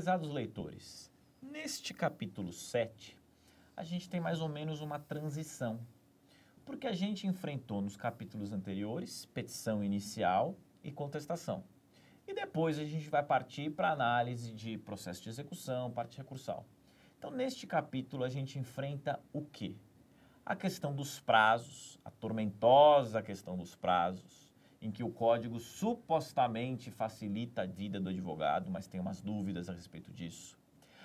Prezados leitores, neste capítulo 7, a gente tem mais ou menos uma transição, porque a gente enfrentou nos capítulos anteriores petição inicial e contestação. E depois a gente vai partir para a análise de processo de execução, parte recursal. Então, neste capítulo, a gente enfrenta o quê? A questão dos prazos, a tormentosa questão dos prazos, em que o código supostamente facilita a vida do advogado, mas tem umas dúvidas a respeito disso.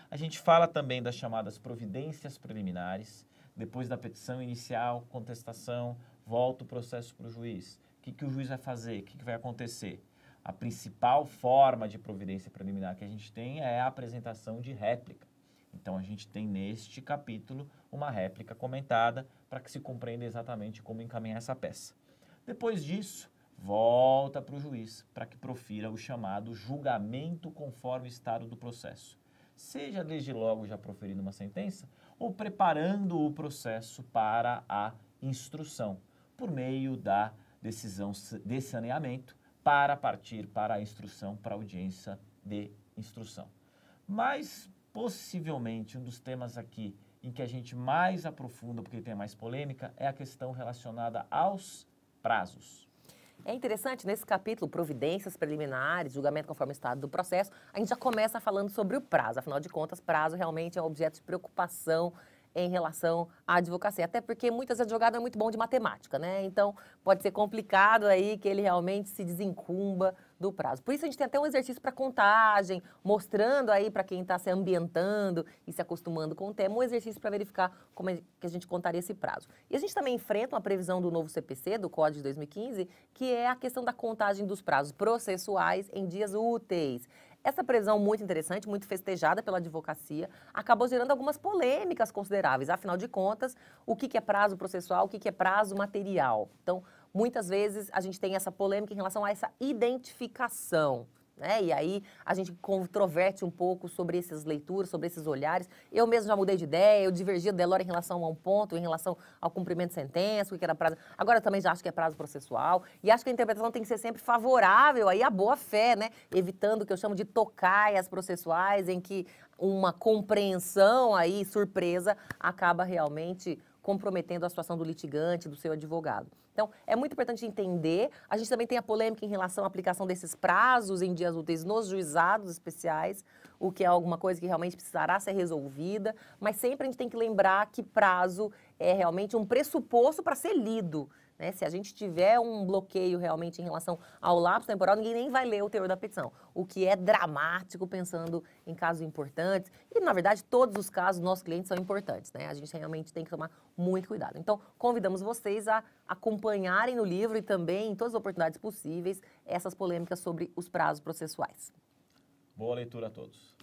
A gente fala também das chamadas providências preliminares, depois da petição inicial, contestação, volta o processo para o juiz. O que o juiz vai fazer? O que vai acontecer? A principal forma de providência preliminar que a gente tem é a apresentação de réplica. Então, a gente tem neste capítulo uma réplica comentada para que se compreenda exatamente como encaminhar essa peça. Depois disso, volta para o juiz para que profira o chamado julgamento conforme o estado do processo. Seja desde logo já proferindo uma sentença ou preparando o processo para a instrução, por meio da decisão de saneamento, para partir para a instrução, para a audiência de instrução. Mas, possivelmente, um dos temas aqui em que a gente mais aprofunda, porque tem mais polêmica, é a questão relacionada aos prazos. É interessante, nesse capítulo, providências preliminares, julgamento conforme o estado do processo, a gente já começa falando sobre o prazo. Afinal de contas, prazo realmente é um objeto de preocupação em relação à advocacia. Até porque muitas vezes o advogado é muito bom de matemática, né? Então, pode ser complicado aí que ele realmente se desencumba do prazo. Por isso, a gente tem até um exercício para contagem, mostrando aí para quem está se ambientando e se acostumando com o tema, um exercício para verificar como é que a gente contaria esse prazo. E a gente também enfrenta uma previsão do novo CPC, do Código de 2015, que é a questão da contagem dos prazos processuais em dias úteis. Essa previsão muito interessante, muito festejada pela advocacia, acabou gerando algumas polêmicas consideráveis. Afinal de contas, o que é prazo processual, o que é prazo material? Então, muitas vezes a gente tem essa polêmica em relação a essa identificação, né? E aí a gente controverte um pouco sobre essas leituras, sobre esses olhares. Eu mesmo já mudei de ideia, eu divergia do Delora em relação a um ponto, em relação ao cumprimento de sentença, o que era prazo. Agora eu também já acho que é prazo processual. E acho que a interpretação tem que ser sempre favorável aí à boa-fé, né? Evitando o que eu chamo de tocaias processuais, em que uma compreensão aí, surpresa, acaba realmente comprometendo a situação do litigante, do seu advogado. Então, é muito importante entender. A gente também tem a polêmica em relação à aplicação desses prazos em dias úteis nos juizados especiais, o que é alguma coisa que realmente precisará ser resolvida, mas sempre a gente tem que lembrar que prazo é realmente um pressuposto para ser lido, né? Se a gente tiver um bloqueio realmente em relação ao lapso temporal, ninguém nem vai ler o teor da petição, o que é dramático pensando em casos importantes. E, na verdade, todos os casos dos nossos clientes são importantes, né? A gente realmente tem que tomar muito cuidado. Então, convidamos vocês a acompanharem no livro e também, em todas as oportunidades possíveis, essas polêmicas sobre os prazos processuais. Boa leitura a todos.